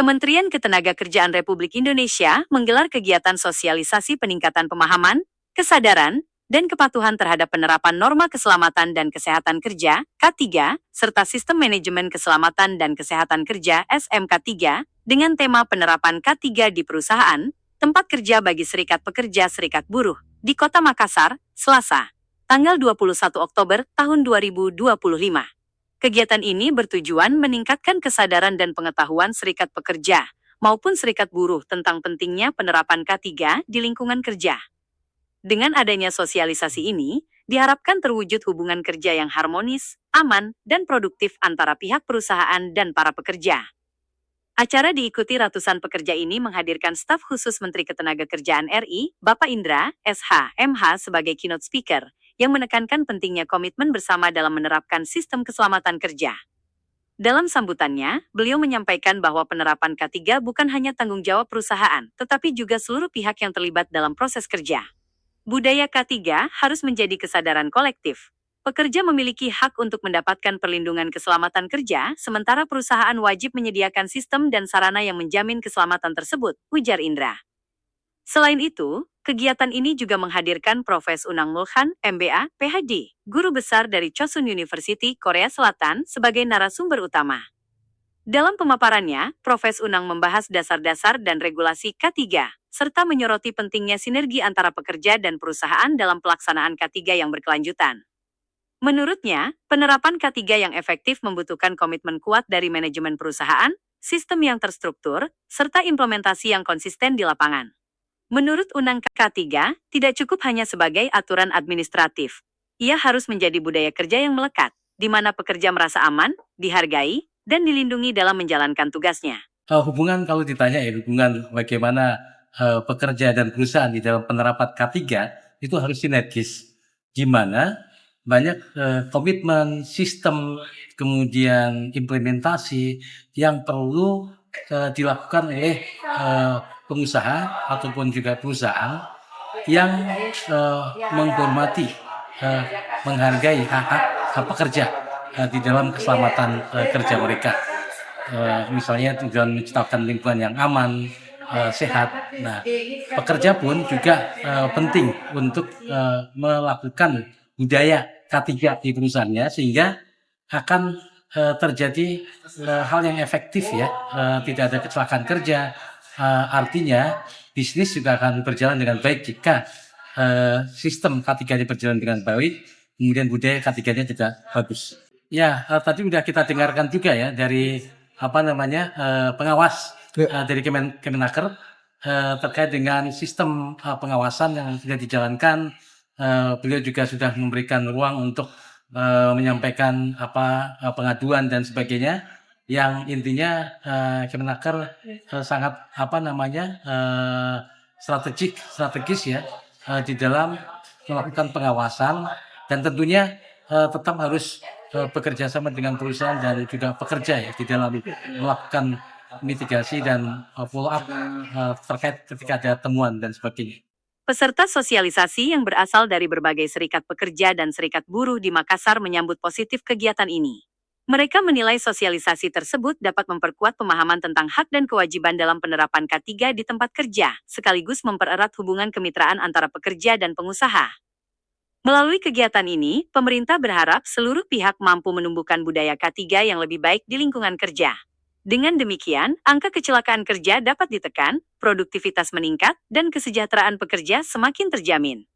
Kementerian Ketenagakerjaan Republik Indonesia menggelar kegiatan sosialisasi peningkatan pemahaman, kesadaran, dan kepatuhan terhadap penerapan norma keselamatan dan kesehatan kerja (K3) serta Sistem Manajemen Keselamatan dan Kesehatan Kerja (SMK3) dengan tema penerapan K3 di perusahaan, tempat kerja bagi Serikat Pekerja Serikat Buruh di Kota Makassar, Selasa, tanggal 21 Oktober tahun 2025. Kegiatan ini bertujuan meningkatkan kesadaran dan pengetahuan serikat pekerja maupun serikat buruh tentang pentingnya penerapan K3 di lingkungan kerja. Dengan adanya sosialisasi ini, diharapkan terwujud hubungan kerja yang harmonis, aman, dan produktif antara pihak perusahaan dan para pekerja. Acara diikuti ratusan pekerja ini menghadirkan staf khusus Menteri Ketenagakerjaan RI, Bapak Indra, SH, MH sebagai keynote speaker, yang menekankan pentingnya komitmen bersama dalam menerapkan sistem keselamatan kerja. Dalam sambutannya, beliau menyampaikan bahwa penerapan K3 bukan hanya tanggung jawab perusahaan, tetapi juga seluruh pihak yang terlibat dalam proses kerja. Budaya K3 harus menjadi kesadaran kolektif. Pekerja memiliki hak untuk mendapatkan perlindungan keselamatan kerja, sementara perusahaan wajib menyediakan sistem dan sarana yang menjamin keselamatan tersebut, ujar Indra. Selain itu, kegiatan ini juga menghadirkan Profes Unang Mulkhan, MBA, PhD, guru besar dari Chosun University, Korea Selatan, sebagai narasumber utama. Dalam pemaparannya, Profes Unang membahas dasar-dasar dan regulasi K3, serta menyoroti pentingnya sinergi antara pekerja dan perusahaan dalam pelaksanaan K3 yang berkelanjutan. Menurutnya, penerapan K3 yang efektif membutuhkan komitmen kuat dari manajemen perusahaan, sistem yang terstruktur, serta implementasi yang konsisten di lapangan. Menurut Unang, K3 tidak cukup hanya sebagai aturan administratif. Ia harus menjadi budaya kerja yang melekat, di mana pekerja merasa aman, dihargai, dan dilindungi dalam menjalankan tugasnya. Hubungan kalau ditanya hubungan bagaimana pekerja dan perusahaan di dalam penerapan K3 itu harus sinergis, di mana banyak komitmen, sistem, kemudian implementasi yang perlu dilakukan oleh pengusaha ataupun juga perusahaan yang menghormati, menghargai hak-hak pekerja di dalam keselamatan kerja mereka. Misalnya tujuan menciptakan lingkungan yang aman, sehat. Nah, pekerja pun juga penting untuk melakukan budaya K3 di perusahaannya sehingga akan terjadi hal yang efektif ya, tidak ada kecelakaan kerja. Artinya bisnis juga akan berjalan dengan baik jika sistem K3-nya berjalan dengan baik, kemudian budaya K3-nya juga bagus. Ya, tadi udah kita dengarkan juga ya dari pengawas dari Kemenaker terkait dengan sistem pengawasan yang sudah dijalankan. Beliau juga sudah memberikan ruang untuk menyampaikan pengaduan dan sebagainya, yang intinya Kemenaker sangat strategis ya di dalam melakukan pengawasan, dan tentunya tetap harus bekerja sama dengan perusahaan dan juga pekerja ya di dalam melakukan mitigasi dan follow up terkait ketika ada temuan dan sebagainya. Peserta sosialisasi yang berasal dari berbagai serikat pekerja dan serikat buruh di Makassar menyambut positif kegiatan ini. Mereka menilai sosialisasi tersebut dapat memperkuat pemahaman tentang hak dan kewajiban dalam penerapan K3 di tempat kerja, sekaligus mempererat hubungan kemitraan antara pekerja dan pengusaha. Melalui kegiatan ini, pemerintah berharap seluruh pihak mampu menumbuhkan budaya K3 yang lebih baik di lingkungan kerja. Dengan demikian, angka kecelakaan kerja dapat ditekan, produktivitas meningkat, dan kesejahteraan pekerja semakin terjamin.